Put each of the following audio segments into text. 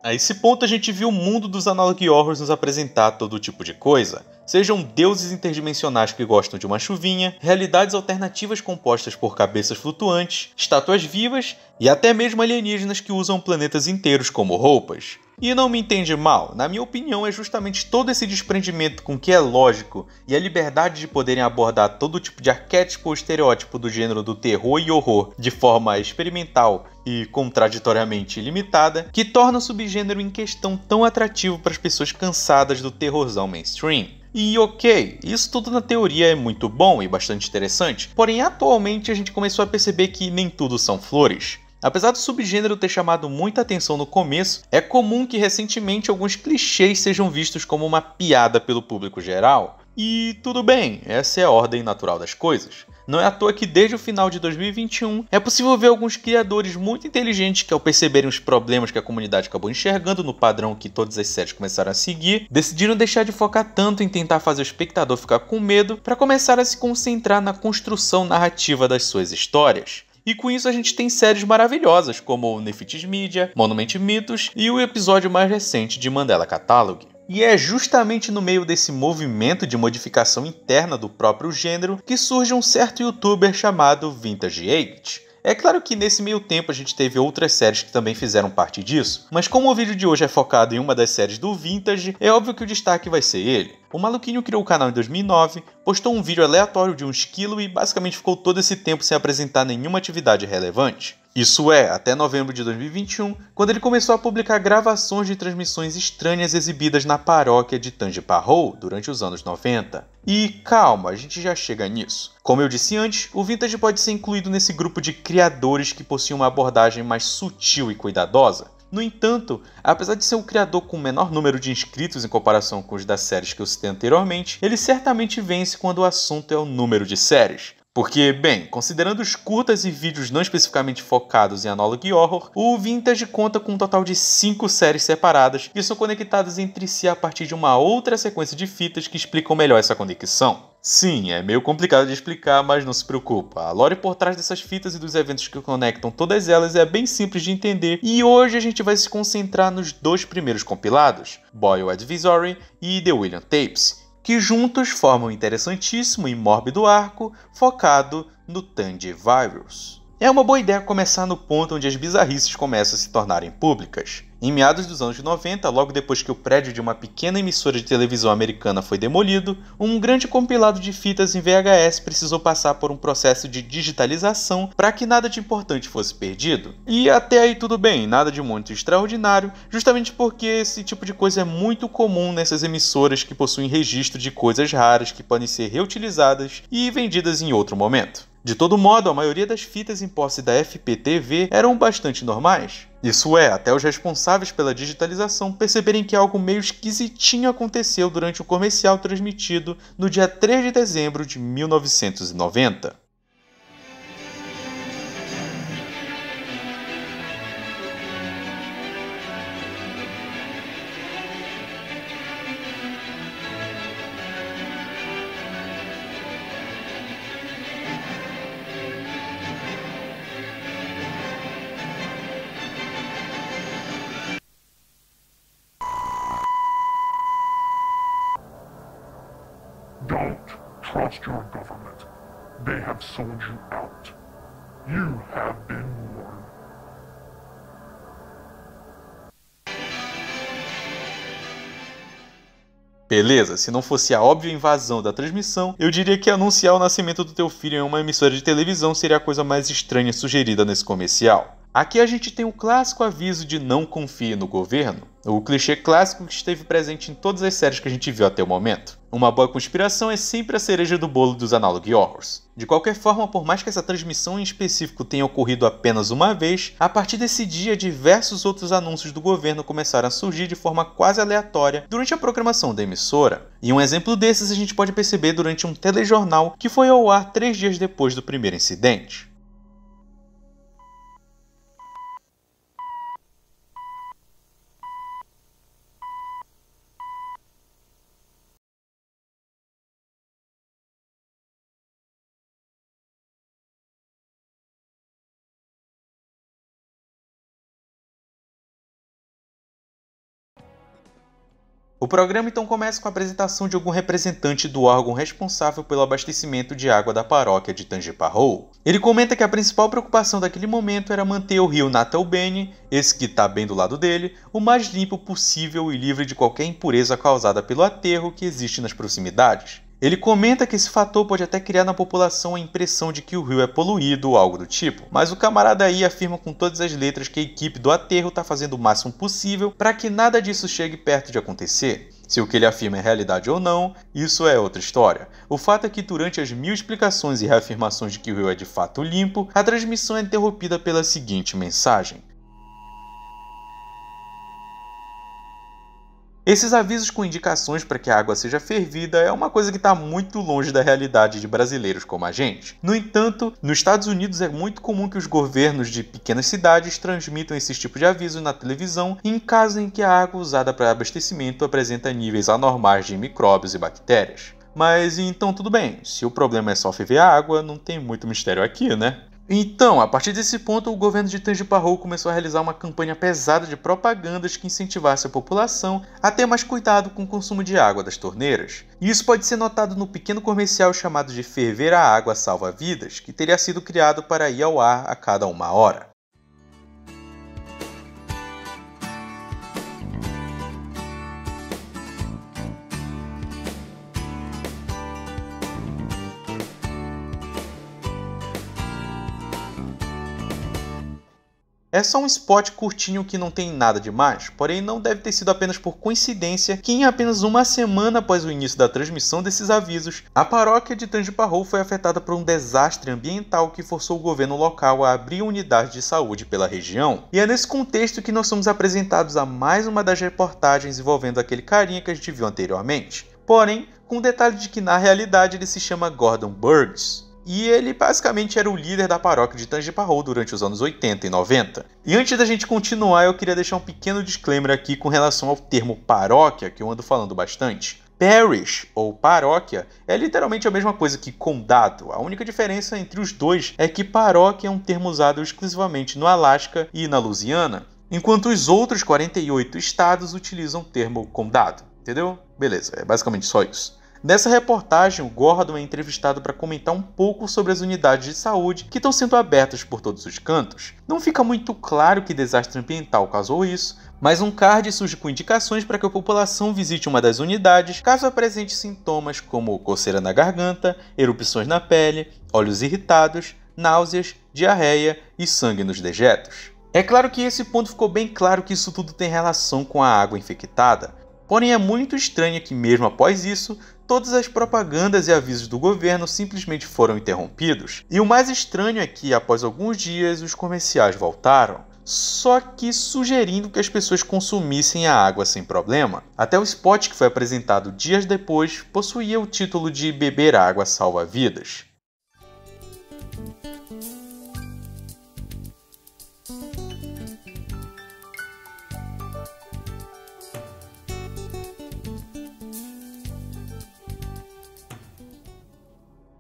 A esse ponto a gente viu o mundo dos Analog Horrors nos apresentar todo tipo de coisa. Sejam deuses interdimensionais que gostam de uma chuvinha, realidades alternativas compostas por cabeças flutuantes, estátuas vivas e até mesmo alienígenas que usam planetas inteiros como roupas. E não me entende mal, na minha opinião é justamente todo esse desprendimento com o que é lógico e a liberdade de poderem abordar todo tipo de arquétipo ou estereótipo do gênero do terror e horror de forma experimental e contraditoriamente ilimitada, que torna o subgênero em questão tão atrativo para as pessoas cansadas do terrorzão mainstream. E ok, isso tudo na teoria é muito bom e bastante interessante, porém atualmente a gente começou a perceber que nem tudo são flores. Apesar do subgênero ter chamado muita atenção no começo, é comum que recentemente alguns clichês sejam vistos como uma piada pelo público geral. E tudo bem, essa é a ordem natural das coisas. Não é à toa que desde o final de 2021 é possível ver alguns criadores muito inteligentes que, ao perceberem os problemas que a comunidade acabou enxergando no padrão que todas as séries começaram a seguir, decidiram deixar de focar tanto em tentar fazer o espectador ficar com medo para começar a se concentrar na construção narrativa das suas histórias. E com isso a gente tem séries maravilhosas como Nephthys Media, Monument Mythos e o episódio mais recente de Mandela Catalog. E é justamente no meio desse movimento de modificação interna do próprio gênero que surge um certo youtuber chamado Vintage8. É claro que nesse meio tempo a gente teve outras séries que também fizeram parte disso, mas como o vídeo de hoje é focado em uma das séries do Vintage, é óbvio que o destaque vai ser ele. O maluquinho criou o canal em 2009, postou um vídeo aleatório de uns quilos e basicamente ficou todo esse tempo sem apresentar nenhuma atividade relevante. Isso é, até novembro de 2021, quando ele começou a publicar gravações de transmissões estranhas exibidas na paróquia de Tangipahoa durante os anos 90. E calma, a gente já chega nisso. Como eu disse antes, o Vintage pode ser incluído nesse grupo de criadores que possuem uma abordagem mais sutil e cuidadosa. No entanto, apesar de ser o criador com o menor número de inscritos em comparação com os das séries que eu citei anteriormente, ele certamente vence quando o assunto é o número de séries. Porque, bem, considerando os curtas e vídeos não especificamente focados em Analog Horror, o Vintage conta com um total de 5 séries separadas que são conectadas entre si a partir de uma outra sequência de fitas que explicam melhor essa conexão. Sim, é meio complicado de explicar, mas não se preocupa. A lore por trás dessas fitas e dos eventos que conectam todas elas é bem simples de entender, e hoje a gente vai se concentrar nos 2 primeiros compilados, Boyle Advisory e The William Tapes, que juntos formam um interessantíssimo e mórbido arco focado no Tangivirus. É uma boa ideia começar no ponto onde as bizarrices começam a se tornarem públicas. Em meados dos anos 90, logo depois que o prédio de uma pequena emissora de televisão americana foi demolido, um grande compilado de fitas em VHS precisou passar por um processo de digitalização para que nada de importante fosse perdido. E até aí tudo bem, nada de muito extraordinário, justamente porque esse tipo de coisa é muito comum nessas emissoras que possuem registro de coisas raras que podem ser reutilizadas e vendidas em outro momento. De todo modo, a maioria das fitas em posse da FPTV eram bastante normais. Isso é, até os responsáveis pela digitalização perceberem que algo meio esquisitinho aconteceu durante o comercial transmitido no dia 3 de dezembro de 1990. Don't trust your government. They have sold you out. You have been warned. Beleza, se não fosse a óbvia invasão da transmissão, eu diria que anunciar o nascimento do teu filho em uma emissora de televisão seria a coisa mais estranha sugerida nesse comercial. Aqui a gente tem o clássico aviso de não confie no governo, o clichê clássico que esteve presente em todas as séries que a gente viu até o momento. Uma boa conspiração é sempre a cereja do bolo dos Analog Horrors. De qualquer forma, por mais que essa transmissão em específico tenha ocorrido apenas uma vez, a partir desse dia diversos outros anúncios do governo começaram a surgir de forma quase aleatória durante a programação da emissora. E um exemplo desses a gente pode perceber durante um telejornal que foi ao ar 3 dias depois do primeiro incidente. O programa então começa com a apresentação de algum representante do órgão responsável pelo abastecimento de água da paróquia de Tangipahoa. Ele comenta que a principal preocupação daquele momento era manter o rio Natalbene, esse que está bem do lado dele, o mais limpo possível e livre de qualquer impureza causada pelo aterro que existe nas proximidades. Ele comenta que esse fator pode até criar na população a impressão de que o rio é poluído ou algo do tipo, mas o camarada aí afirma com todas as letras que a equipe do aterro está fazendo o máximo possível para que nada disso chegue perto de acontecer. Se o que ele afirma é realidade ou não, isso é outra história. O fato é que durante as 1000 explicações e reafirmações de que o rio é de fato limpo, a transmissão é interrompida pela seguinte mensagem. Esses avisos com indicações para que a água seja fervida é uma coisa que está muito longe da realidade de brasileiros como a gente. No entanto, nos Estados Unidos é muito comum que os governos de pequenas cidades transmitam esses tipos de avisos na televisão em caso em que a água usada para abastecimento apresenta níveis anormais de micróbios e bactérias. Mas então tudo bem, se o problema é só ferver a água, não tem muito mistério aqui, né? Então, a partir desse ponto, o governo de Tangipahoa começou a realizar uma campanha pesada de propagandas que incentivasse a população a ter mais cuidado com o consumo de água das torneiras. E isso pode ser notado no pequeno comercial chamado de Ferver a Água Salva Vidas, que teria sido criado para ir ao ar a cada 1 hora. É só um spot curtinho que não tem nada demais, porém não deve ter sido apenas por coincidência que em apenas uma semana após o início da transmissão desses avisos, a paróquia de Tangipahoa foi afetada por um desastre ambiental que forçou o governo local a abrir unidades de saúde pela região. E é nesse contexto que nós somos apresentados a mais uma das reportagens envolvendo aquele carinha que a gente viu anteriormente. Porém, com o detalhe de que na realidade ele se chama Gordon Burns. E ele basicamente era o líder da paróquia de Tangipahoa durante os anos 80 e 90. E antes da gente continuar, eu queria deixar um pequeno disclaimer aqui com relação ao termo paróquia, que eu ando falando bastante. Parish, ou paróquia, é literalmente a mesma coisa que condado. A única diferença entre os dois é que paróquia é um termo usado exclusivamente no Alasca e na Louisiana, enquanto os outros 48 estados utilizam o termo condado. Entendeu? Beleza, é basicamente só isso. Nessa reportagem, o Gordon é entrevistado para comentar um pouco sobre as unidades de saúde que estão sendo abertas por todos os cantos. Não fica muito claro que desastre ambiental causou isso, mas um card surge com indicações para que a população visite uma das unidades caso apresente sintomas como coceira na garganta, erupções na pele, olhos irritados, náuseas, diarreia e sangue nos dejetos. É claro que esse ponto ficou bem claro que isso tudo tem relação com a água infectada. Porém, é muito estranho que, mesmo após isso, todas as propagandas e avisos do governo simplesmente foram interrompidos. E o mais estranho é que, após alguns dias, os comerciais voltaram, só que sugerindo que as pessoas consumissem a água sem problema. Até o spot que foi apresentado dias depois possuía o título de Beber Água Salva Vidas.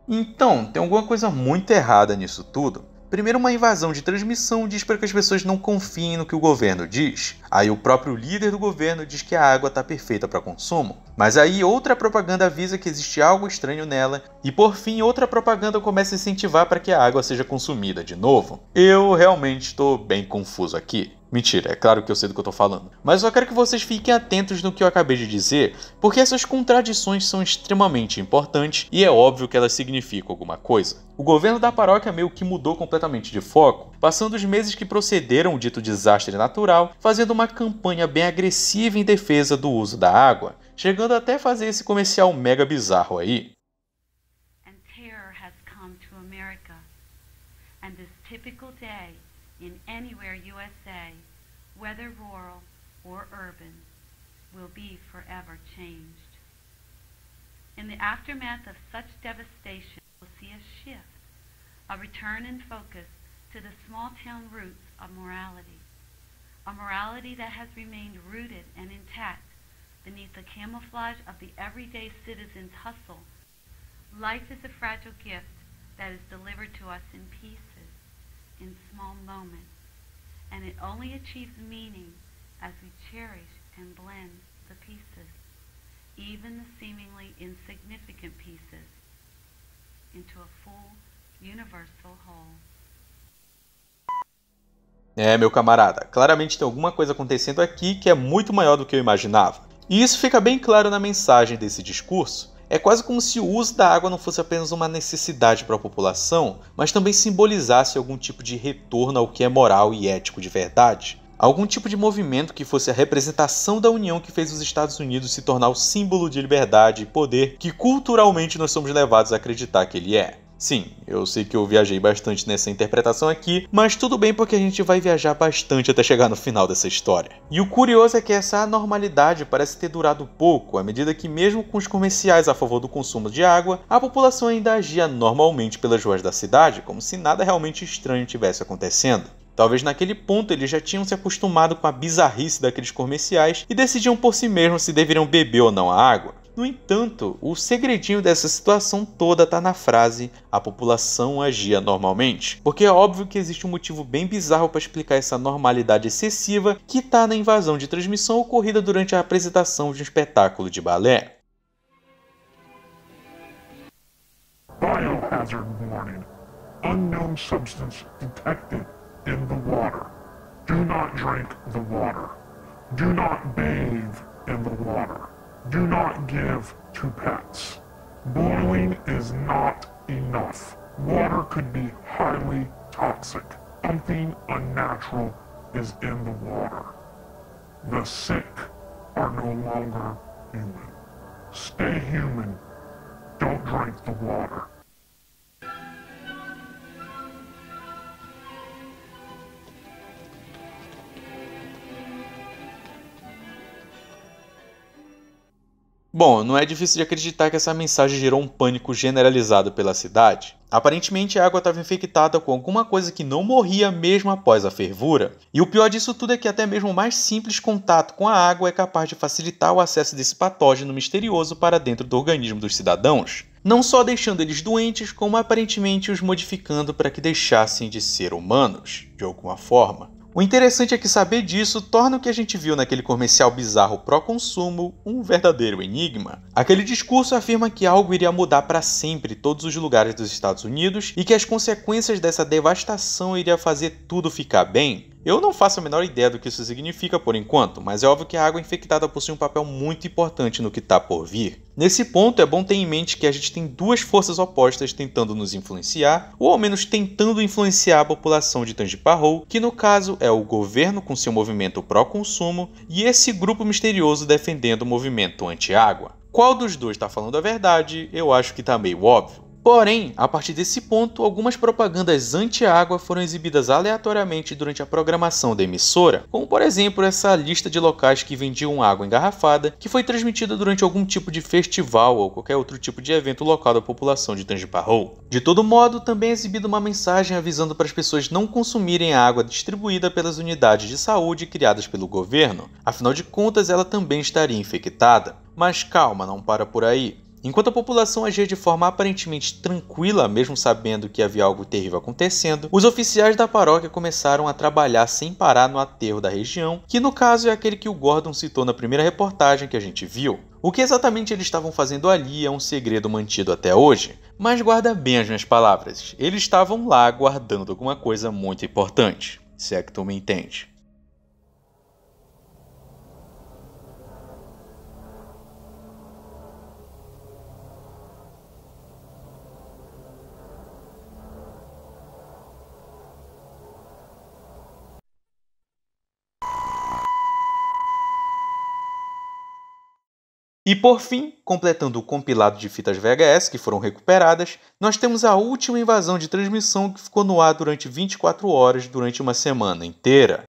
Então, tem alguma coisa muito errada nisso tudo. Primeiro, uma invasão de transmissão diz para que as pessoas não confiem no que o governo diz. Aí o próprio líder do governo diz que a água está perfeita para consumo. Mas aí outra propaganda avisa que existe algo estranho nela. E por fim, outra propaganda começa a incentivar para que a água seja consumida de novo. Eu realmente estou bem confuso aqui. Mentira, é claro que eu sei do que eu tô falando. Mas eu só quero que vocês fiquem atentos no que eu acabei de dizer, porque essas contradições são extremamente importantes e é óbvio que elas significam alguma coisa. O governo da paróquia meio que mudou completamente de foco, passando os meses que procederam o dito desastre natural, fazendo uma campanha bem agressiva em defesa do uso da água, chegando até a fazer esse comercial mega bizarro aí. And terror has come to America, and this typical day in anywhere USA, whether rural or urban, will be forever changed. In the aftermath of such devastation, we'll see a shift, a return in focus to the small-town roots of morality, a morality that has remained rooted and intact beneath the camouflage of the everyday citizen's hustle. Life is a fragile gift that is delivered to us in pieces, in small moments, and it only achieves meaning as we cherish and blend the pieces. even the seemingly insignificant pieces, into a full, universal whole. Meu camarada, claramente tem alguma coisa acontecendo aqui que é muito maior do que eu imaginava. E isso fica bem claro na mensagem desse discurso. É quase como se o uso da água não fosse apenas uma necessidade para a população, mas também simbolizasse algum tipo de retorno ao que é moral e ético de verdade. Algum tipo de movimento que fosse a representação da união que fez os Estados Unidos se tornar o símbolo de liberdade e poder que culturalmente nós somos levados a acreditar que ele é. Sim, eu sei que eu viajei bastante nessa interpretação aqui, mas tudo bem porque a gente vai viajar bastante até chegar no final dessa história. E o curioso é que essa anormalidade parece ter durado pouco, à medida que mesmo com os comerciais a favor do consumo de água, a população ainda agia normalmente pelas ruas da cidade, como se nada realmente estranho tivesse acontecendo. Talvez naquele ponto eles já tinham se acostumado com a bizarrice daqueles comerciais e decidiam por si mesmos se deveriam beber ou não a água. No entanto, o segredinho dessa situação toda está na frase "a população agia normalmente", porque é óbvio que existe um motivo bem bizarro para explicar essa normalidade excessiva que está na invasão de transmissão ocorrida durante a apresentação de um espetáculo de balé. Biohazard warning. Unknown substance detected in the water. Do not drink the water. Do not bathe in the water. Do not give to pets. Boiling is not enough. Water could be highly toxic. Something unnatural is in the water. The sick are no longer human. Stay human. Don't drink the water. Bom, não é difícil de acreditar que essa mensagem gerou um pânico generalizado pela cidade. Aparentemente a água estava infectada com alguma coisa que não morria mesmo após a fervura. E o pior disso tudo é que até mesmo o mais simples contato com a água é capaz de facilitar o acesso desse patógeno misterioso para dentro do organismo dos cidadãos. Não só deixando eles doentes, como aparentemente os modificando para que deixassem de ser humanos, de alguma forma. O interessante é que saber disso torna o que a gente viu naquele comercial bizarro pró-consumo um verdadeiro enigma. Aquele discurso afirma que algo iria mudar para sempre todos os lugares dos Estados Unidos e que as consequências dessa devastação iria fazer tudo ficar bem. Eu não faço a menor ideia do que isso significa por enquanto, mas é óbvio que a água infectada possui um papel muito importante no que está por vir. Nesse ponto, é bom ter em mente que a gente tem duas forças opostas tentando nos influenciar, ou ao menos tentando influenciar a população de Tangipahoa, que no caso é o governo com seu movimento pró-consumo e esse grupo misterioso defendendo o movimento anti-água. Qual dos dois está falando a verdade, eu acho que está meio óbvio. Porém, a partir desse ponto, algumas propagandas anti-água foram exibidas aleatoriamente durante a programação da emissora, como por exemplo essa lista de locais que vendiam água engarrafada, que foi transmitida durante algum tipo de festival ou qualquer outro tipo de evento local da população de Tangipahoa. De todo modo, também é exibida uma mensagem avisando para as pessoas não consumirem a água distribuída pelas unidades de saúde criadas pelo governo, afinal de contas ela também estaria infectada. Mas calma, não para por aí. Enquanto a população agia de forma aparentemente tranquila, mesmo sabendo que havia algo terrível acontecendo, os oficiais da paróquia começaram a trabalhar sem parar no aterro da região, que no caso é aquele que o Gordon citou na primeira reportagem que a gente viu. O que exatamente eles estavam fazendo ali é um segredo mantido até hoje, mas guarda bem as minhas palavras, eles estavam lá guardando alguma coisa muito importante, se é que tu me entende. E por fim, completando o compilado de fitas VHS que foram recuperadas, nós temos a última invasão de transmissão que ficou no ar durante 24 horas durante uma semana inteira.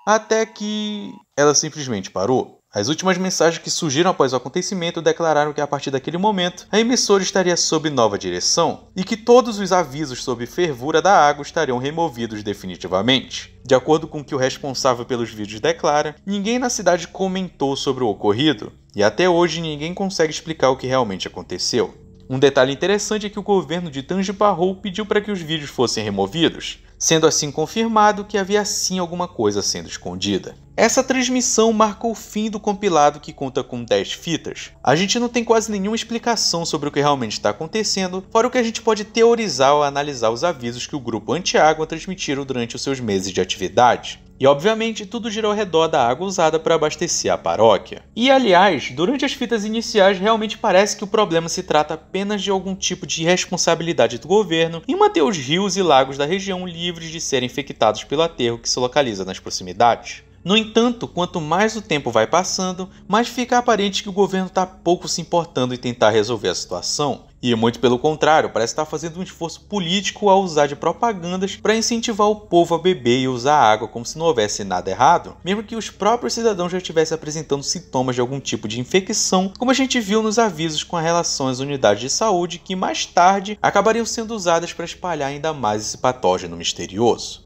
Até que ela simplesmente parou. As últimas mensagens que surgiram após o acontecimento declararam que a partir daquele momento a emissora estaria sob nova direção e que todos os avisos sobre fervura da água estariam removidos definitivamente. De acordo com o que o responsável pelos vídeos declara, ninguém na cidade comentou sobre o ocorrido e até hoje ninguém consegue explicar o que realmente aconteceu. Um detalhe interessante é que o governo de Tangipahoa pediu para que os vídeos fossem removidos, sendo assim confirmado que havia sim alguma coisa sendo escondida. Essa transmissão marca o fim do compilado que conta com 10 fitas. A gente não tem quase nenhuma explicação sobre o que realmente está acontecendo, fora o que a gente pode teorizar ao analisar os avisos que o grupo anti-água transmitiram durante os seus meses de atividade. E obviamente tudo gira ao redor da água usada para abastecer a paróquia. E aliás, durante as fitas iniciais realmente parece que o problema se trata apenas de algum tipo de irresponsabilidade do governo em manter os rios e lagos da região livres de serem infectados pelo aterro que se localiza nas proximidades. No entanto, quanto mais o tempo vai passando, mais fica aparente que o governo está pouco se importando em tentar resolver a situação. E muito pelo contrário, parece estar fazendo um esforço político ao usar de propagandas para incentivar o povo a beber e usar a água como se não houvesse nada errado, mesmo que os próprios cidadãos já estivessem apresentando sintomas de algum tipo de infecção, como a gente viu nos avisos com relação às unidades de saúde que mais tarde acabariam sendo usadas para espalhar ainda mais esse patógeno misterioso.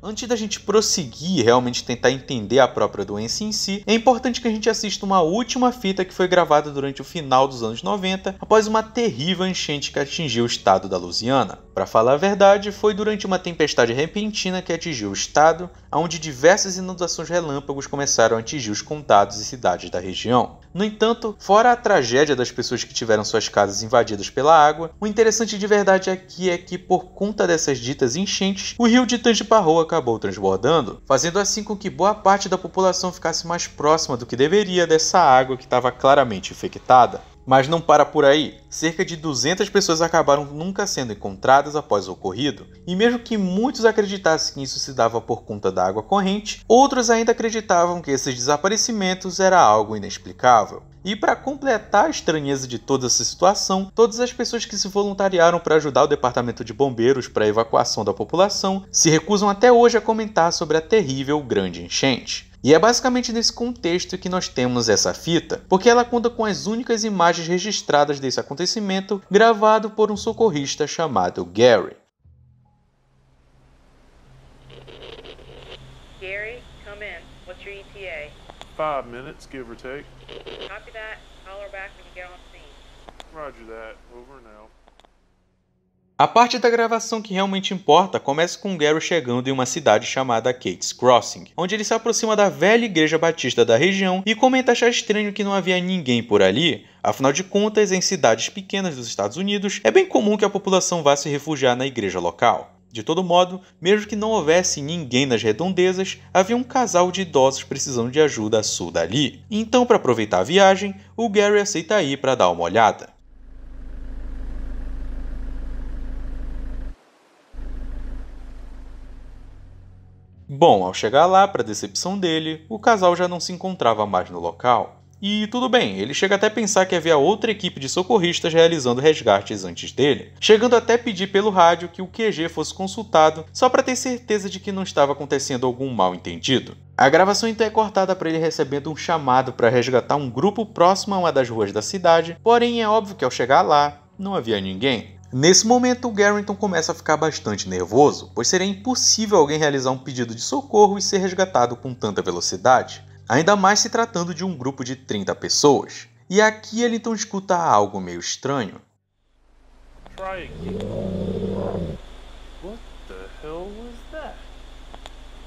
Antes da gente prosseguir e realmente tentar entender a própria doença em si, é importante que a gente assista uma última fita que foi gravada durante o final dos anos 90, após uma terrível enchente que atingiu o estado da Louisiana. Para falar a verdade, foi durante uma tempestade repentina que atingiu o estado, onde diversas inundações relâmpagos começaram a atingir os condados e cidades da região. No entanto, fora a tragédia das pessoas que tiveram suas casas invadidas pela água, o interessante de verdade aqui é que, por conta dessas ditas enchentes, o rio de Tangipahoa acabou transbordando, fazendo assim com que boa parte da população ficasse mais próxima do que deveria dessa água que estava claramente infectada. Mas não para por aí. Cerca de 200 pessoas acabaram nunca sendo encontradas após o ocorrido, e mesmo que muitos acreditassem que isso se dava por conta da água corrente, outros ainda acreditavam que esses desaparecimentos era algo inexplicável. E para completar a estranheza de toda essa situação, todas as pessoas que se voluntariaram para ajudar o departamento de bombeiros para a evacuação da população se recusam até hoje a comentar sobre a terrível grande enchente. E é basicamente nesse contexto que nós temos essa fita, porque ela conta com as únicas imagens registradas desse acontecimento, gravado por um socorrista chamado Gary. Gary, come in. What's your ETA? 5 minutes, give or take. Copy that. Holler back when you get on scene. Roger that. Over now. A parte da gravação que realmente importa começa com Gary chegando em uma cidade chamada Kate's Crossing, onde ele se aproxima da velha igreja batista da região e comenta achar estranho que não havia ninguém por ali, afinal de contas, em cidades pequenas dos Estados Unidos, é bem comum que a população vá se refugiar na igreja local. De todo modo, mesmo que não houvesse ninguém nas redondezas, havia um casal de idosos precisando de ajuda a sul dali. Então, para aproveitar a viagem, o Gary aceita ir para dar uma olhada. Bom, ao chegar lá, para decepção dele, o casal já não se encontrava mais no local. E tudo bem, ele chega até a pensar que havia outra equipe de socorristas realizando resgates antes dele, chegando até pedir pelo rádio que o QG fosse consultado só para ter certeza de que não estava acontecendo algum mal-entendido. A gravação então é cortada para ele recebendo um chamado para resgatar um grupo próximo a uma das ruas da cidade, porém é óbvio que ao chegar lá, não havia ninguém. Nesse momento, o Garrington começa a ficar bastante nervoso, pois seria impossível alguém realizar um pedido de socorro e ser resgatado com tanta velocidade, ainda mais se tratando de um grupo de 30 pessoas. E aqui ele então escuta algo meio estranho. Try again. What the hell was that?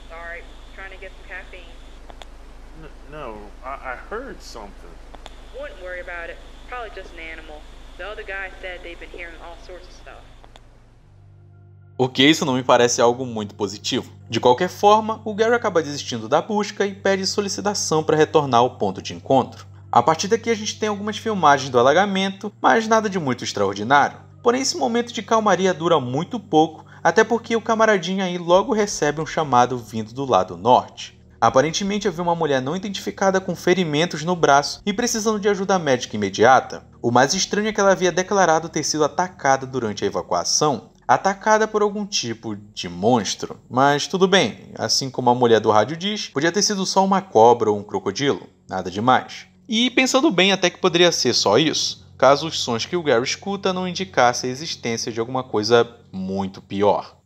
Sorry, trying to get some caffeine. No, I heard something. Wouldn't worry about it. Probably just an animal. The other guy said they've been hearing all sorts of stuff. O que isso não me parece algo muito positivo. De qualquer forma, o Gary acaba desistindo da busca e pede solicitação para retornar ao ponto de encontro. A partir daqui a gente tem algumas filmagens do alagamento, mas nada de muito extraordinário. Porém, esse momento de calmaria dura muito pouco, até porque o camaradinho aí logo recebe um chamado vindo do lado norte. Aparentemente havia uma mulher não identificada com ferimentos no braço e precisando de ajuda médica imediata. O mais estranho é que ela havia declarado ter sido atacada durante a evacuação. atacada por algum tipo de monstro. Mas tudo bem, assim como a mulher do rádio diz, podia ter sido só uma cobra ou um crocodilo, nada demais. E pensando bem, até que poderia ser só isso, caso os sons que o Gary escuta não indicassem a existência de alguma coisa muito pior.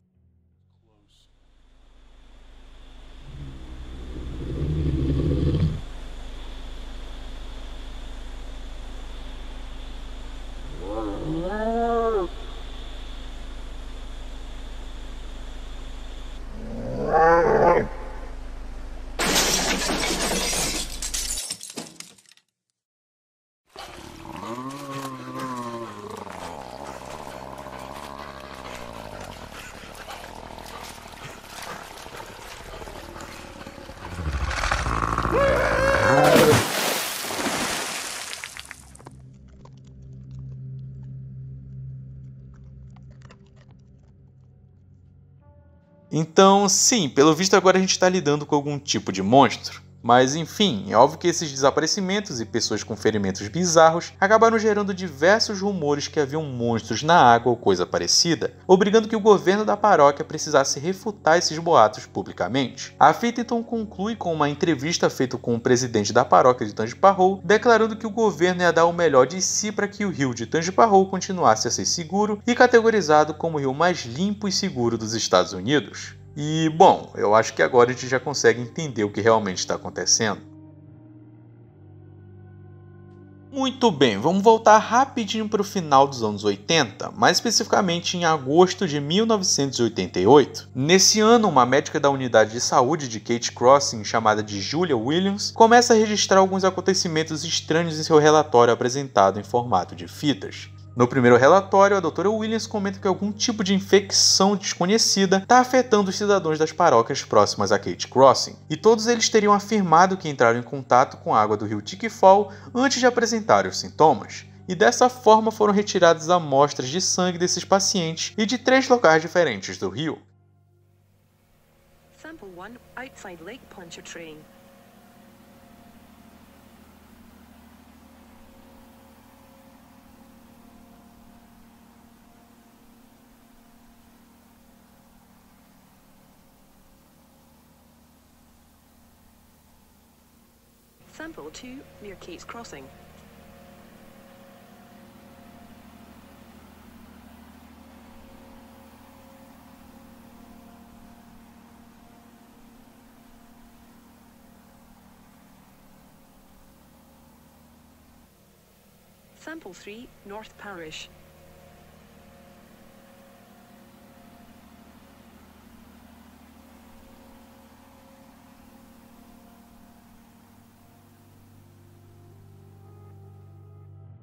Então, sim, pelo visto agora a gente está lidando com algum tipo de monstro. Mas enfim, é óbvio que esses desaparecimentos e pessoas com ferimentos bizarros acabaram gerando diversos rumores que haviam monstros na água ou coisa parecida, obrigando que o governo da paróquia precisasse refutar esses boatos publicamente. A fita então conclui com uma entrevista feita com o presidente da paróquia de Tangipahoa, declarando que o governo ia dar o melhor de si para que o rio de Tangipahoa continuasse a ser seguro e categorizado como o rio mais limpo e seguro dos Estados Unidos. E, bom, eu acho que agora a gente já consegue entender o que realmente está acontecendo. Muito bem, vamos voltar rapidinho para o final dos anos 80, mais especificamente em agosto de 1988. Nesse ano, uma médica da unidade de saúde de Kate Crossing, chamada de Julia Williams, começa a registrar alguns acontecimentos estranhos em seu relatório apresentado em formato de fitas. No primeiro relatório, a doutora Williams comenta que algum tipo de infecção desconhecida está afetando os cidadãos das paróquias próximas a Kate Crossing, e todos eles teriam afirmado que entraram em contato com a água do rio Tickfall antes de apresentarem os sintomas, e dessa forma foram retiradas amostras de sangue desses pacientes e de 3 locais diferentes do rio. Sample 1 outside Lake Pontchartrain. Sample 2 near Kate's Crossing. Sample 3 North Parish.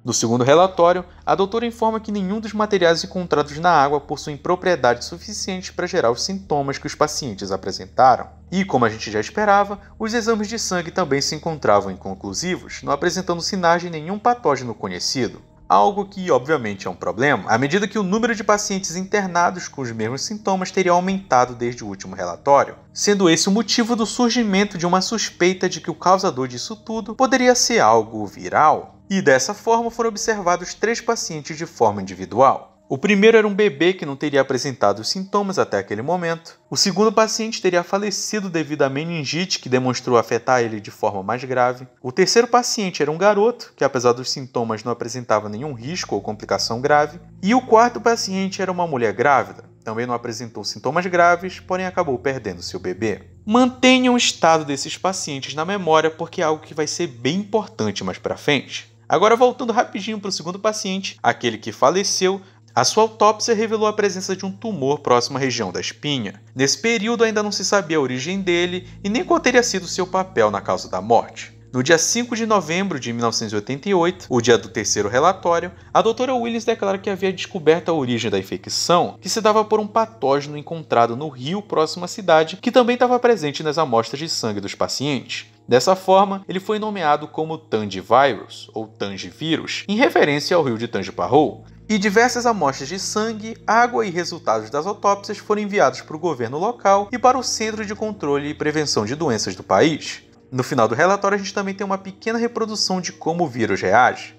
No segundo relatório, a doutora informa que nenhum dos materiais encontrados na água possuem propriedades suficientes para gerar os sintomas que os pacientes apresentaram. E, como a gente já esperava, os exames de sangue também se encontravam inconclusivos, não apresentando sinais de nenhum patógeno conhecido. Algo que, obviamente, é um problema, à medida que o número de pacientes internados com os mesmos sintomas teria aumentado desde o último relatório, sendo esse o motivo do surgimento de uma suspeita de que o causador disso tudo poderia ser algo viral. E dessa forma foram observados 3 pacientes de forma individual. O primeiro era um bebê que não teria apresentado os sintomas até aquele momento. O segundo paciente teria falecido devido à meningite, que demonstrou afetar ele de forma mais grave. O terceiro paciente era um garoto, que apesar dos sintomas não apresentava nenhum risco ou complicação grave. E o quarto paciente era uma mulher grávida. Também não apresentou sintomas graves, porém acabou perdendo seu bebê. Mantenham o estado desses pacientes na memória, porque é algo que vai ser bem importante mais pra frente. Agora, voltando rapidinho para o segundo paciente, aquele que faleceu, a sua autópsia revelou a presença de um tumor próximo à região da espinha. Nesse período ainda não se sabia a origem dele e nem qual teria sido seu papel na causa da morte. No dia 5 de novembro de 1988, o dia do terceiro relatório, a doutora Williams declara que havia descoberto a origem da infecção, que se dava por um patógeno encontrado no rio próximo à cidade, que também estava presente nas amostras de sangue dos pacientes. Dessa forma, ele foi nomeado como Tangivirus, ou Tangivírus, em referência ao rio de Tangipahoa. E diversas amostras de sangue, água e resultados das autópsias foram enviados para o governo local e para o Centro de Controle e Prevenção de Doenças do país. No final do relatório, a gente também tem uma pequena reprodução de como o vírus reage.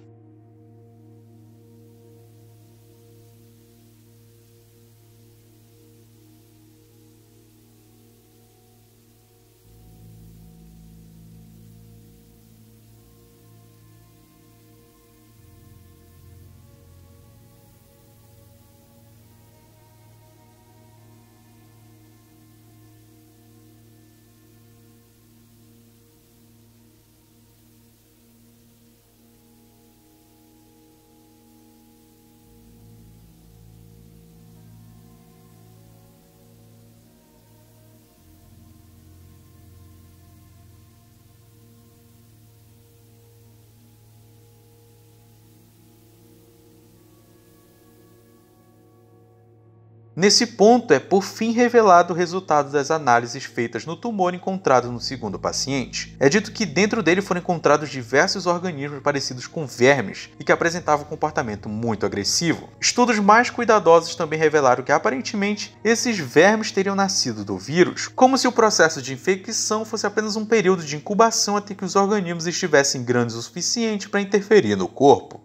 Nesse ponto é por fim revelado o resultado das análises feitas no tumor encontrado no segundo paciente. É dito que dentro dele foram encontrados diversos organismos parecidos com vermes e que apresentavam um comportamento muito agressivo. Estudos mais cuidadosos também revelaram que aparentemente esses vermes teriam nascido do vírus, como se o processo de infecção fosse apenas um período de incubação até que os organismos estivessem grandes o suficiente para interferir no corpo.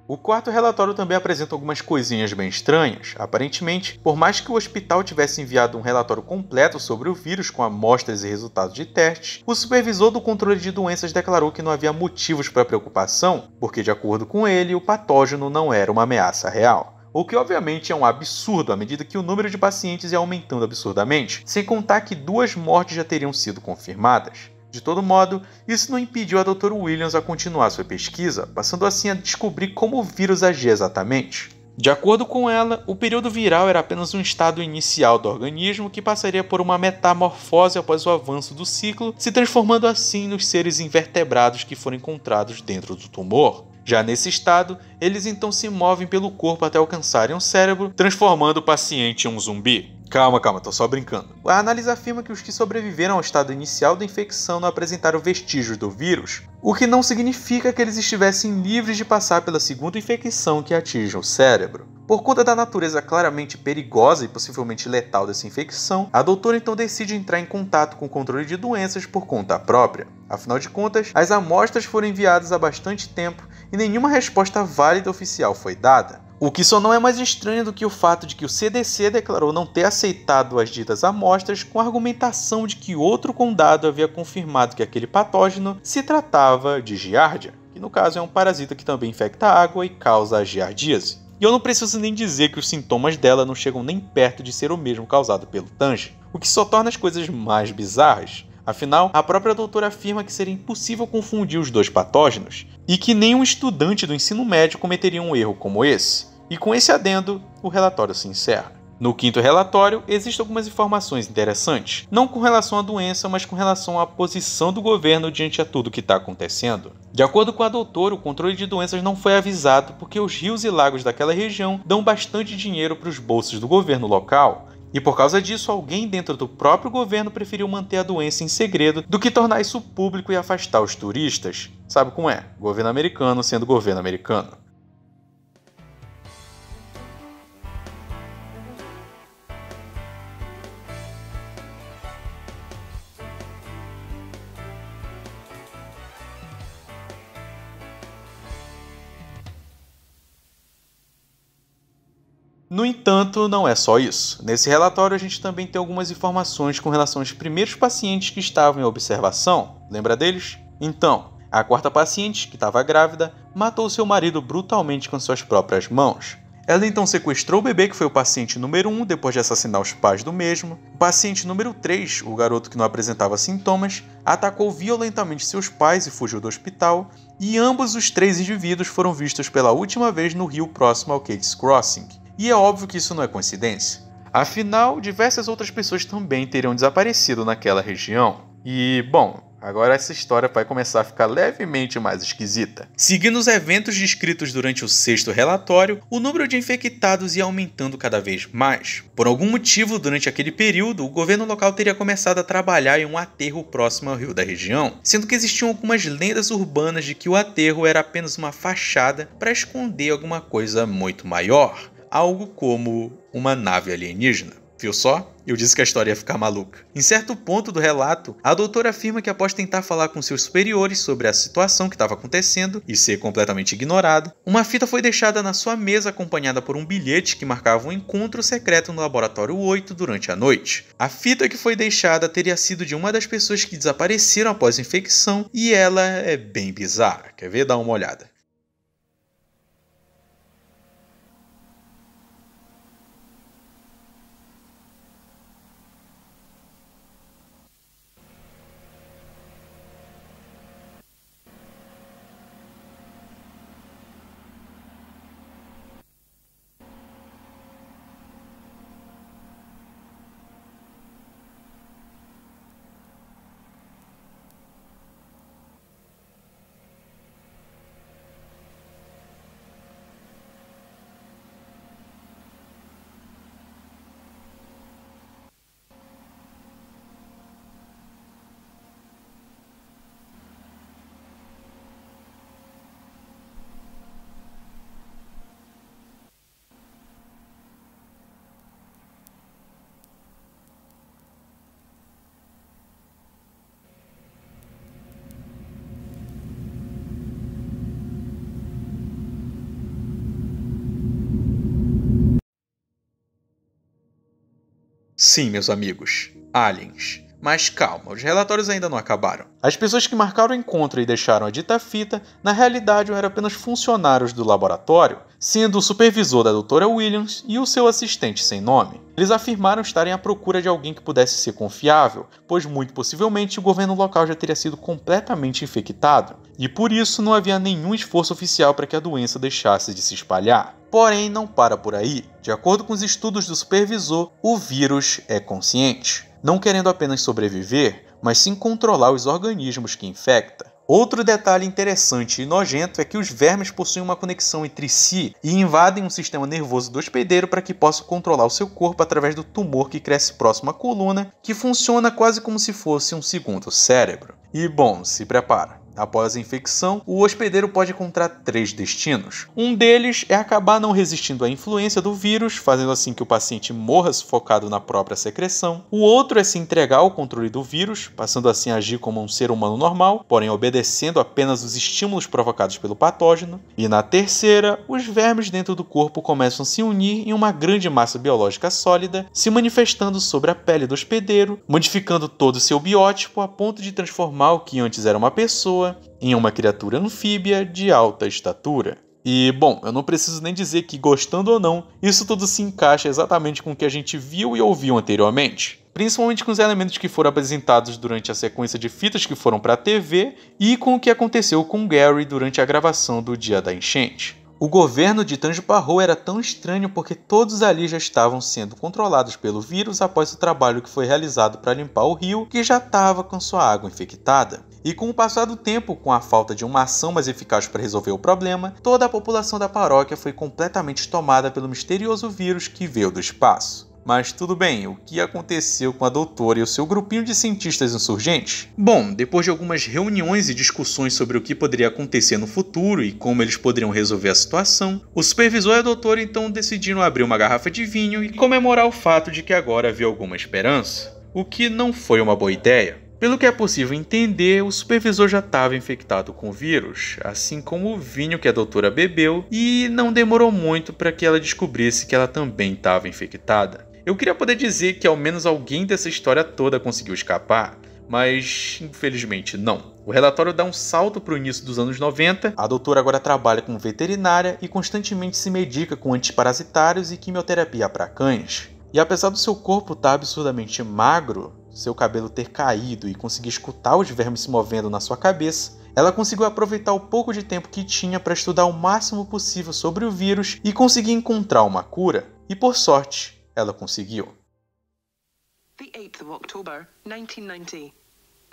O quarto relatório também apresenta algumas coisinhas bem estranhas. Aparentemente, por mais que o hospital tivesse enviado um relatório completo sobre o vírus com amostras e resultados de testes, o supervisor do controle de doenças declarou que não havia motivos para preocupação, porque, de acordo com ele, o patógeno não era uma ameaça real. O que obviamente é um absurdo à medida que o número de pacientes ia aumentando absurdamente, sem contar que 2 mortes já teriam sido confirmadas. De todo modo, isso não impediu a Dr. Williams a continuar sua pesquisa, passando assim a descobrir como o vírus agia exatamente. De acordo com ela, o período viral era apenas um estado inicial do organismo que passaria por uma metamorfose após o avanço do ciclo, se transformando assim nos seres invertebrados que foram encontrados dentro do tumor. Já nesse estado, eles então se movem pelo corpo até alcançarem o cérebro, transformando o paciente em um zumbi. Calma, tô só brincando. A análise afirma que os que sobreviveram ao estado inicial da infecção não apresentaram vestígios do vírus, o que não significa que eles estivessem livres de passar pela segunda infecção que atinge o cérebro. Por conta da natureza claramente perigosa e possivelmente letal dessa infecção, a doutora então decide entrar em contato com o controle de doenças por conta própria. Afinal de contas, as amostras foram enviadas há bastante tempo e nenhuma resposta válida oficial foi dada. O que só não é mais estranho do que o fato de que o CDC declarou não ter aceitado as ditas amostras com a argumentação de que outro condado havia confirmado que aquele patógeno se tratava de giardia, que no caso é um parasita que também infecta a água e causa a giardíase. E eu não preciso nem dizer que os sintomas dela não chegam nem perto de ser o mesmo causado pelo Tange, o que só torna as coisas mais bizarras. Afinal, a própria doutora afirma que seria impossível confundir os 2 patógenos, e que nenhum estudante do ensino médio cometeria um erro como esse. E com esse adendo, o relatório se encerra. No quinto relatório, existem algumas informações interessantes, não com relação à doença, mas com relação à posição do governo diante a tudo que está acontecendo. De acordo com a doutora, o controle de doenças não foi avisado porque os rios e lagos daquela região dão bastante dinheiro para os bolsos do governo local, e por causa disso, alguém dentro do próprio governo preferiu manter a doença em segredo do que tornar isso público e afastar os turistas. Sabe como é? Governo americano sendo governo americano. No entanto, não é só isso. Nesse relatório, a gente também tem algumas informações com relação aos primeiros pacientes que estavam em observação. Lembra deles? Então, a 4ª paciente, que estava grávida, matou seu marido brutalmente com suas próprias mãos. Ela então sequestrou o bebê, que foi o paciente número 1, depois de assassinar os pais do mesmo. O paciente número 3, o garoto que não apresentava sintomas, atacou violentamente seus pais e fugiu do hospital. E ambos os 3 indivíduos foram vistos pela última vez no rio próximo ao Kate's Crossing. E é óbvio que isso não é coincidência. Afinal, diversas outras pessoas também teriam desaparecido naquela região. E, bom, agora essa história vai começar a ficar levemente mais esquisita. Seguindo os eventos descritos durante o 6º relatório, o número de infectados ia aumentando cada vez mais. Por algum motivo, durante aquele período, o governo local teria começado a trabalhar em um aterro próximo ao rio da região, sendo que existiam algumas lendas urbanas de que o aterro era apenas uma fachada para esconder alguma coisa muito maior. Algo como uma nave alienígena. Viu só? Eu disse que a história ia ficar maluca. Em certo ponto do relato, a doutora afirma que após tentar falar com seus superiores sobre a situação que estava acontecendo e ser completamente ignorada, uma fita foi deixada na sua mesa acompanhada por um bilhete que marcava um encontro secreto no Laboratório 8 durante a noite. A fita que foi deixada teria sido de uma das pessoas que desapareceram após a infecção e ela é bem bizarra. Quer ver? Dá uma olhada. Sim, meus amigos, aliens. Mas calma, os relatórios ainda não acabaram. As pessoas que marcaram o encontro e deixaram a dita fita, na realidade eram apenas funcionários do laboratório, sendo o supervisor da Dra. Williams e o seu assistente sem nome. Eles afirmaram estarem à procura de alguém que pudesse ser confiável, pois muito possivelmente o governo local já teria sido completamente infectado, e por isso não havia nenhum esforço oficial para que a doença deixasse de se espalhar. Porém, não para por aí. De acordo com os estudos do supervisor, o vírus é consciente, não querendo apenas sobreviver, mas sim controlar os organismos que infecta. Outro detalhe interessante e nojento é que os vermes possuem uma conexão entre si e invadem um sistema nervoso do hospedeiro para que possa controlar o seu corpo através do tumor que cresce próximo à coluna, que funciona quase como se fosse um segundo cérebro. E bom, se prepara. Após a infecção, o hospedeiro pode encontrar 3 destinos. Um deles é acabar não resistindo à influência do vírus, fazendo assim que o paciente morra sufocado na própria secreção. O outro é se entregar ao controle do vírus, passando assim a agir como um ser humano normal, porém obedecendo apenas os estímulos provocados pelo patógeno. E na terceira, os vermes dentro do corpo começam a se unir em uma grande massa biológica sólida, se manifestando sobre a pele do hospedeiro, modificando todo o seu biótipo a ponto de transformar o que antes era uma pessoa em uma criatura anfíbia de alta estatura. E, bom, eu não preciso nem dizer que, gostando ou não, isso tudo se encaixa exatamente com o que a gente viu e ouviu anteriormente. Principalmente com os elementos que foram apresentados durante a sequência de fitas que foram para a TV e com o que aconteceu com Gary durante a gravação do Dia da Enchente. O governo de Tangipahoa era tão estranho porque todos ali já estavam sendo controlados pelo vírus após o trabalho que foi realizado para limpar o rio, que já estava com sua água infectada. E com o passar do tempo, com a falta de uma ação mais eficaz para resolver o problema, toda a população da paróquia foi completamente tomada pelo misterioso vírus que veio do espaço. Mas tudo bem, o que aconteceu com a doutora e o seu grupinho de cientistas insurgentes? Bom, depois de algumas reuniões e discussões sobre o que poderia acontecer no futuro e como eles poderiam resolver a situação, o supervisor e a doutora então decidiram abrir uma garrafa de vinho e comemorar o fato de que agora havia alguma esperança, o que não foi uma boa ideia. Pelo que é possível entender, o supervisor já estava infectado com o vírus, assim como o vinho que a doutora bebeu, e não demorou muito para que ela descobrisse que ela também estava infectada. Eu queria poder dizer que ao menos alguém dessa história toda conseguiu escapar, mas infelizmente não. O relatório dá um salto para o início dos anos 90, a doutora agora trabalha como veterinária e constantemente se medica com antiparasitários e quimioterapia para cães. E apesar do seu corpo estar absurdamente magro, seu cabelo ter caído e conseguir escutar os vermes se movendo na sua cabeça, ela conseguiu aproveitar o pouco de tempo que tinha para estudar o máximo possível sobre o vírus e conseguir encontrar uma cura. E por sorte, ela conseguiu. The 8th of October, 1990.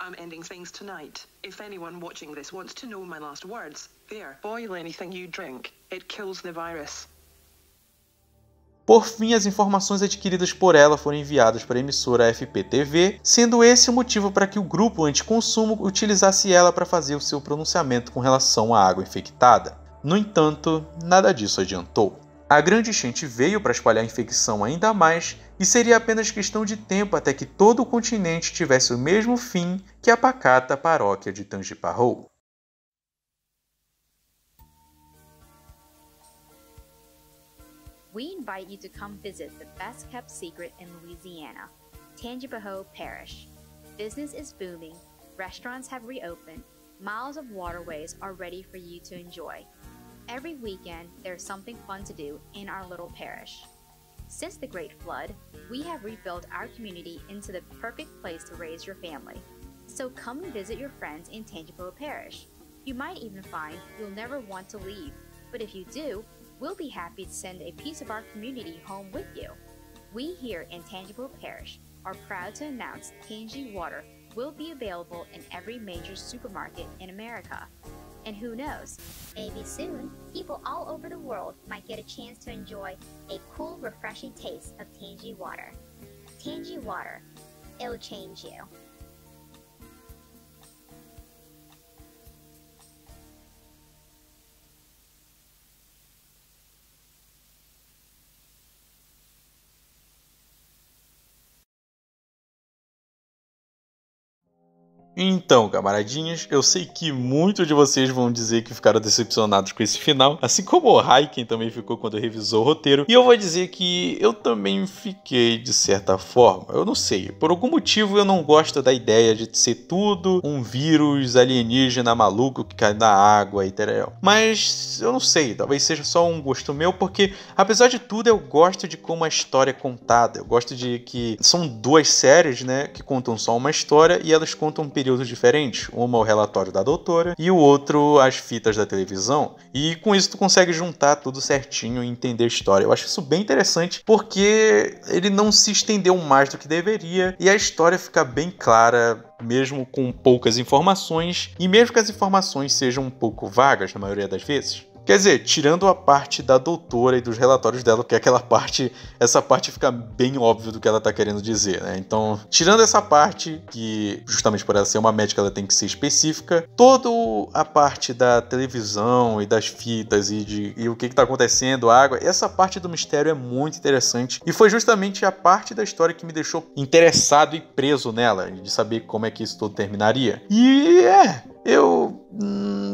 I'm ending things tonight. If anyone watching this wants to know my last words, there. Boil anything you drink. It kills the virus. Por fim, as informações adquiridas por ela foram enviadas para a emissora FPTV, sendo esse o motivo para que o grupo anticonsumo utilizasse ela para fazer o seu pronunciamento com relação à água infectada. No entanto, nada disso adiantou. A grande enchente veio para espalhar a infecção ainda mais e seria apenas questão de tempo até que todo o continente tivesse o mesmo fim que a pacata paróquia de Tangipahoa. We invite you to come visit the best-kept secret in Louisiana, Tangipahoa Parish. Business is booming, restaurants have reopened, miles of waterways are ready for you to enjoy. Every weekend, there's something fun to do in our little parish. Since the Great Flood, we have rebuilt our community into the perfect place to raise your family. So come and visit your friends in Tangipahoa Parish. You might even find you'll never want to leave, but if you do, we'll be happy to send a piece of our community home with you. We here in Tangipahoa Parish are proud to announce Tangi Water will be available in every major supermarket in America. And who knows, maybe soon, people all over the world might get a chance to enjoy a cool, refreshing taste of Tangi Water. Tangi Water, it'll change you. Então, camaradinhas, eu sei que muitos de vocês vão dizer que ficaram decepcionados com esse final, assim como o Raiken também ficou quando revisou o roteiro, e eu vou dizer que eu também fiquei de certa forma. Eu não sei, por algum motivo eu não gosto da ideia de ser tudo um vírus alienígena maluco que cai na água e tal. Mas eu não sei, talvez seja só um gosto meu, porque apesar de tudo eu gosto de como a história é contada. Eu gosto de que são duas séries, né, que contam só uma história e elas contam um períodos diferentes, uma o relatório da doutora e o outro as fitas da televisão, e com isso tu consegue juntar tudo certinho e entender a história. Eu acho isso bem interessante porque ele não se estendeu mais do que deveria e a história fica bem clara mesmo com poucas informações, e mesmo que as informações sejam um pouco vagas na maioria das vezes. Quer dizer, tirando a parte da doutora e dos relatórios dela, porque essa parte fica bem óbvio do que ela tá querendo dizer, né? Então, tirando essa parte, que justamente por ela ser uma médica, ela tem que ser específica, toda a parte da televisão e das fitas e o que tá acontecendo, a água, essa parte do mistério é muito interessante. E foi justamente a parte da história que me deixou interessado e preso nela, de saber como é que isso tudo terminaria. E eu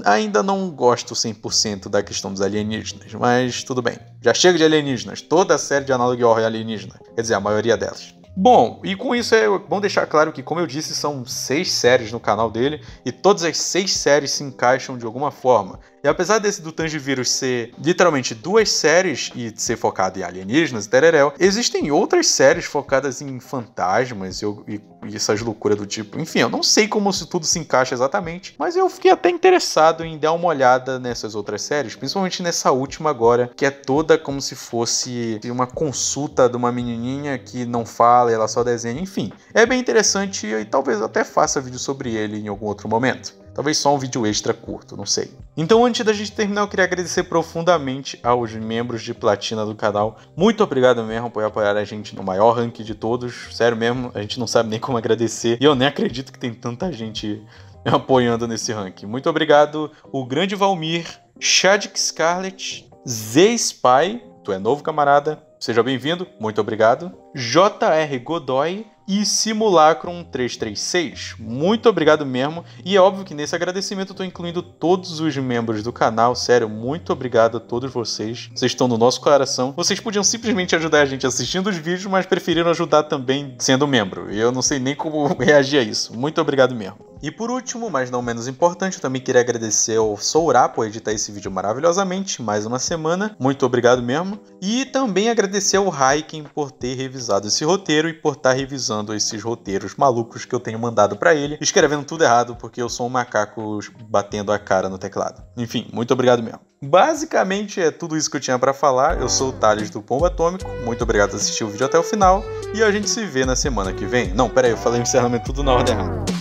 ainda não gosto 100% da questão dos alienígenas, mas tudo bem. Já chega de alienígenas, toda a série de Analog Horror é alienígena, quer dizer, a maioria delas. Bom, e com isso é bom deixar claro que, como eu disse, são 6 séries no canal dele, e todas as 6 séries se encaixam de alguma forma. E apesar desse do Tangivírus ser literalmente 2 séries e ser focado em alienígenas e tereréu, existem outras séries focadas em fantasmas e essas loucuras do tipo. Enfim, eu não sei como isso tudo se encaixa exatamente, mas eu fiquei até interessado em dar uma olhada nessas outras séries, principalmente nessa última agora, que é toda como se fosse uma consulta de uma menininha que não fala, ela só desenha, enfim. É bem interessante e talvez eu até faça vídeo sobre ele em algum outro momento. Talvez só um vídeo extra curto, não sei. Então, antes da gente terminar, eu queria agradecer profundamente aos membros de platina do canal. Muito obrigado mesmo por apoiar a gente no maior ranking de todos. Sério mesmo, a gente não sabe nem como agradecer. E eu nem acredito que tem tanta gente apoiando nesse ranking. Muito obrigado, o grande Valmir, Shadik Scarlett, Z-Spy, tu é novo, camarada, seja bem-vindo, muito obrigado. J.R. Godoy e Simulacrum 336, muito obrigado mesmo, e é óbvio que nesse agradecimento eu estou incluindo todos os membros do canal, sério, muito obrigado a todos vocês estão no nosso coração. Vocês podiam simplesmente ajudar a gente assistindo os vídeos, mas preferiram ajudar também sendo membro, e eu não sei nem como reagir a isso, muito obrigado mesmo. E por último, mas não menos importante, eu também queria agradecer ao Sourá por editar esse vídeo maravilhosamente, mais uma semana, muito obrigado mesmo, e também agradecer ao Raiken por ter revisado esse roteiro e por estar revisando esses roteiros malucos que eu tenho mandado pra ele, escrevendo tudo errado porque eu sou um macaco batendo a cara no teclado. Enfim, muito obrigado mesmo. Basicamente é tudo isso que eu tinha pra falar. Eu sou o Thales do Pombo Atômico, muito obrigado por assistir o vídeo até o final e a gente se vê na semana que vem. Não, pera aí, eu falei o encerramento tudo na ordem errada.